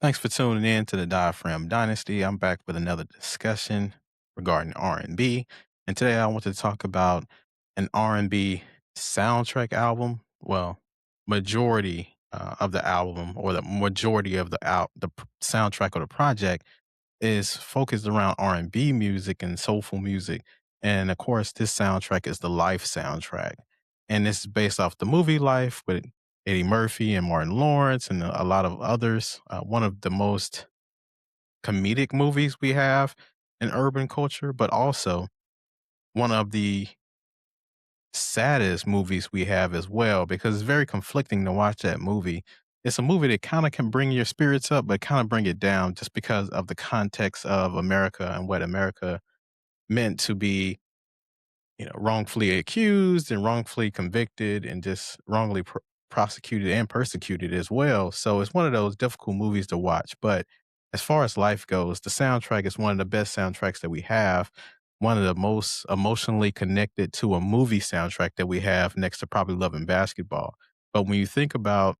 Thanks for tuning in to the Diaphragm Dynasty. I'm back with another discussion regarding R&B, and today I want to talk about an R&B soundtrack album. Well, majority of the album, or the majority of soundtrack of the project, is focused around R&B music and soulful music. And of course, this soundtrack is the Life soundtrack. And this is based off the movie Life with Eddie Murphy and Martin Lawrence and a lot of others. One of the most comedic movies we have in urban culture, but also one of the saddest movies we have as well, because it's very conflicting to watch that movie. It's a movie that kind of can bring your spirits up, but kind of bring it down just because of the context of America and what America meant to be, wrongfully accused and wrongfully convicted and just wrongly prosecuted and persecuted as well. So it's one of those difficult movies to watch. But as far as Life goes, the soundtrack is one of the best soundtracks that we have. One of the most emotionally connected to a movie soundtrack that we have, next to probably Love and Basketball. But when you think about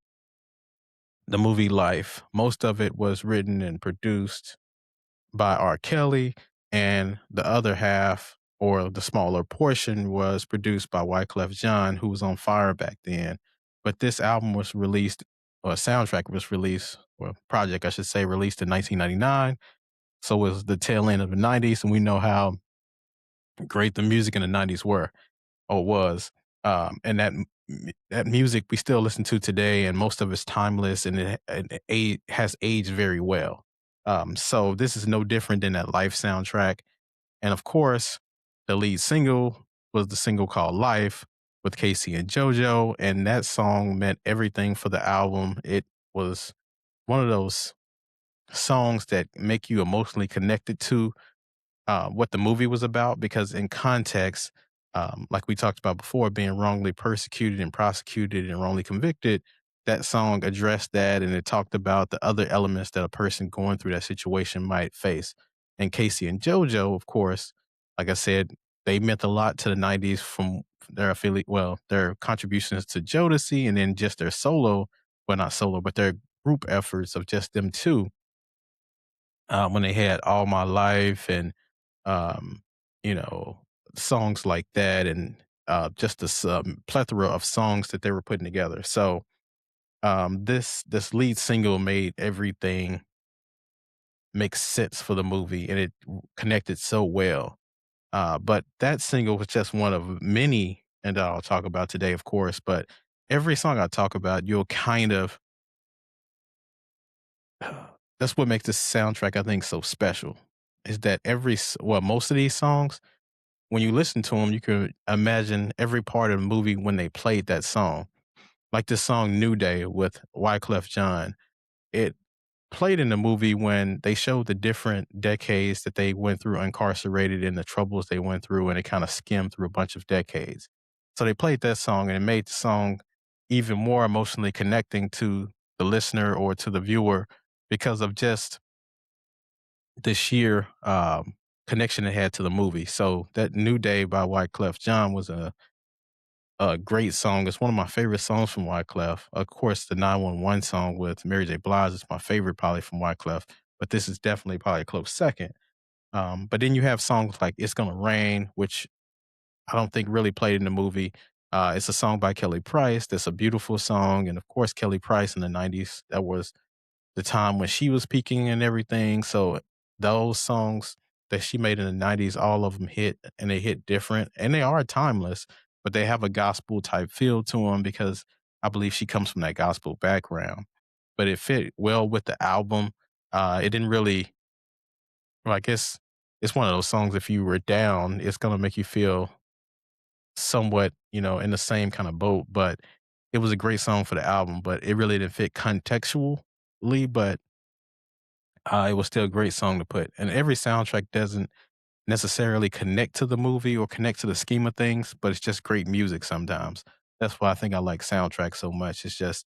the movie Life, most of it was written and produced by R. Kelly, and the other half, or the smaller portion, was produced by Wyclef Jean, who was on fire back then. But this album was released, or soundtrack was released, or project, I should say, released in 1999. So it was the tail end of the 90s, and we know how great the music in the 90s were, or was. And that music we still listen to today, and most of it's timeless, and it has aged very well. So this is no different than that Life soundtrack. And of course, the lead single was the single called Life with Casey and JoJo, and that song meant everything for the album. It was one of those songs that make you emotionally connected to what the movie was about, because in context, like we talked about before, being wrongly persecuted and prosecuted and wrongly convicted, that song addressed that, and it talked about the other elements that a person going through that situation might face. And Casey and JoJo, of course, like I said, they meant a lot to the 90s from their their contributions to Jodeci, and then just their solo, well, not solo, but their group efforts of just them two, when they had All My Life and um, you know, songs like that, and just this plethora of songs that they were putting together. So this lead single made everything make sense for the movie, and it connected so well. But that single was just one of many, and that I'll talk about today, of course. But every song I talk about, you'll kind of that's what makes this soundtrack, I think, so special. Is that most of these songs, when you listen to them, you can imagine every part of the movie when they played that song. Like this song New Day with Wyclef Jean. It played in the movie when they showed the different decades that they went through incarcerated and the troubles they went through, and it kind of skimmed through a bunch of decades. So they played that song, and it made the song even more emotionally connecting to the listener or to the viewer, because of just the sheer connection it had to the movie. So that New Day by Wyclef Jean was a great song. It's one of my favorite songs from Wyclef. Of course, the 911 song with Mary J. Blige is my favorite probably from Wyclef, but this is definitely probably a close second. But then you have songs like It's Gonna Rain, which I don't think really played in the movie. It's a song by Kelly Price. That's a beautiful song. And of course, Kelly Price in the 90s, that was the time when she was peaking and everything. So those songs that she made in the 90s, all of them hit, and they hit different, and they are timeless, but they have a gospel type feel to them, because I believe she comes from that gospel background. But it fit well with the album. It didn't really, well, I guess it's one of those songs, if you were down, it's going to make you feel somewhat, in the same kind of boat. But it was a great song for the album, but it really didn't fit contextually. But it was still a great song to put. And every soundtrack doesn't necessarily connect to the movie or connect to the scheme of things, but it's just great music sometimes. That's why I think I like soundtracks so much. It's just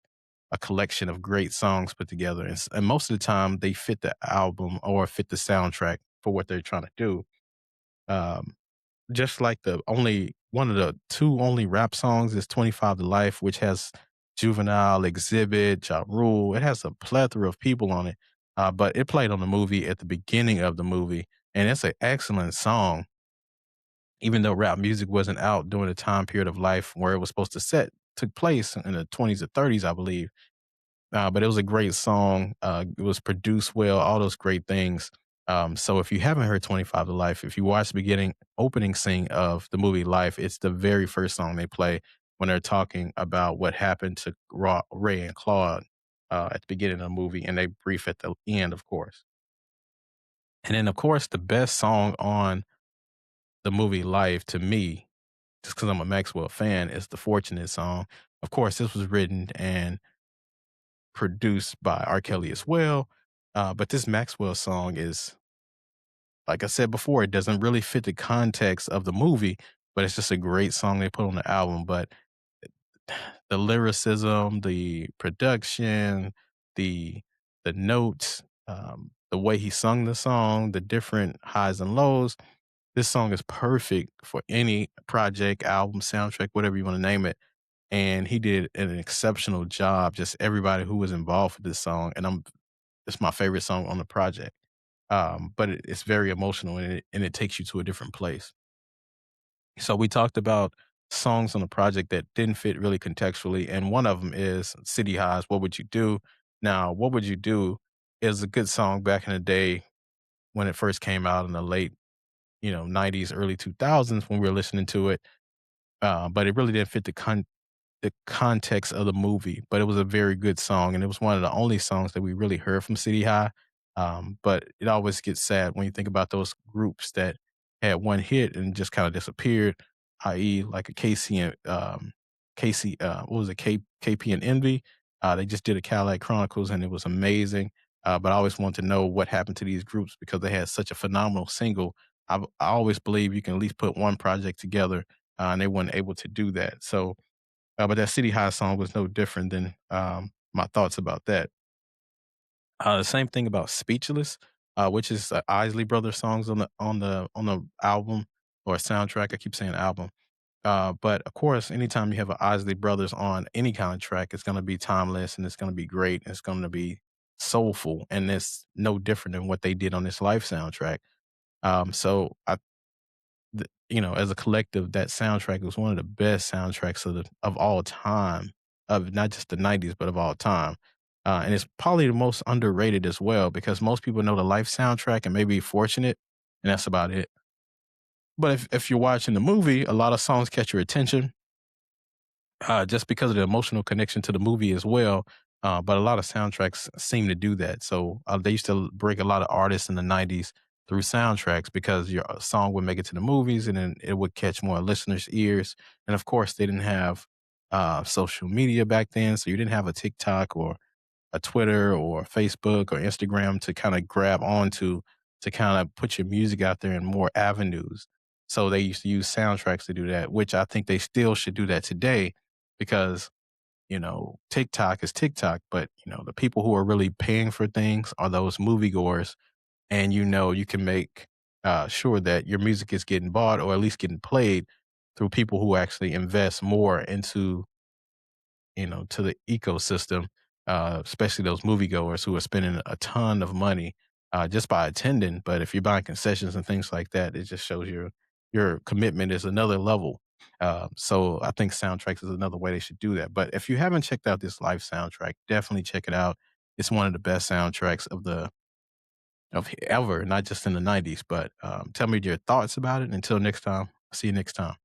a collection of great songs put together. And most of the time, they fit the album or fit the soundtrack for what they're trying to do. Um, just like the only one of the two only rap songs is 25 to Life, which has Juvenile, Exhibit, Ja Rule. It has a plethora of people on it. but it played on the movie at the beginning of the movie, and it's an excellent song. Even though rap music wasn't out during the time period of life where it was supposed to set took place in the 20s or 30s, I believe. But it was a great song. It was produced well, all those great things. So if you haven't heard 25 to Life, if you watch the beginning opening scene of the movie Life, it's the very first song they play when they're talking about what happened to Ray and Claude at the beginning of the movie, and they brief at the end, of course. And then, of course, the best song on the movie Life to me, just because I'm a Maxwell fan, is the Fortunate song. Of course, this was written and produced by R. Kelly as well. But this Maxwell song is, like I said before, it doesn't really fit the context of the movie, but it's just a great song they put on the album. But the lyricism, the production, the the notes, the way he sung the song, the different highs and lows, this song is perfect for any project, album, soundtrack, whatever you want to name it. And he did an exceptional job. Just everybody who was involved with this song, and it's my favorite song on the project. But it's very emotional and it takes you to a different place. So we talked about songs on the project that didn't fit really contextually, and one of them is City Highs. What would you do? Now, what would you do is a good song back in the day when it first came out in the late 90s, early 2000s when we were listening to it. But it really didn't fit the context of the movie, but it was a very good song, and it was one of the only songs that we really heard from City High. But it always gets sad when you think about those groups that had one hit and just kind of disappeared, i.e., like a Casey and Casey, what was it, KP and Envy? They just did a Cadillac Chronicles, and it was amazing. But I always want to know what happened to these groups because they had such a phenomenal single. I always believe you can at least put one project together, and they weren't able to do that. So but that City High song was no different than, my thoughts about that. The same thing about Speechless, which is, Isley Brothers songs on the album or soundtrack. I keep saying album. But of course, anytime you have a Isley Brothers on any kind of track, it's gonna be timeless and it's gonna be great. And it's gonna be soulful, and it's no different than what they did on this Life soundtrack. So as a collective, that soundtrack was one of the best soundtracks of all time, of not just the '90s, but of all time. And it's probably the most underrated as well because most people know the Life soundtrack and maybe Fortunate, and that's about it. But if you're watching the movie, a lot of songs catch your attention just because of the emotional connection to the movie as well. But a lot of soundtracks seem to do that. So they used to bring a lot of artists in the '90s through soundtracks because your song would make it to the movies and then it would catch more listeners' ears. And of course, they didn't have social media back then, so you didn't have a TikTok or a Twitter or Facebook or Instagram to kind of grab onto to kind of put your music out there in more avenues. So they used to use soundtracks to do that, which I think they still should do that today because, TikTok is TikTok, but the people who are really paying for things are those moviegoers. And you can make sure that your music is getting bought or at least getting played through people who actually invest more into to the ecosystem, especially those moviegoers who are spending a ton of money just by attending. But if you're buying concessions and things like that, it just shows your commitment is another level. So I think soundtracks is another way they should do that. But if you haven't checked out this Live soundtrack, definitely check it out. It's one of the best soundtracks of ever, not just in the '90s. But tell me your thoughts about it. Until next time, see you next time.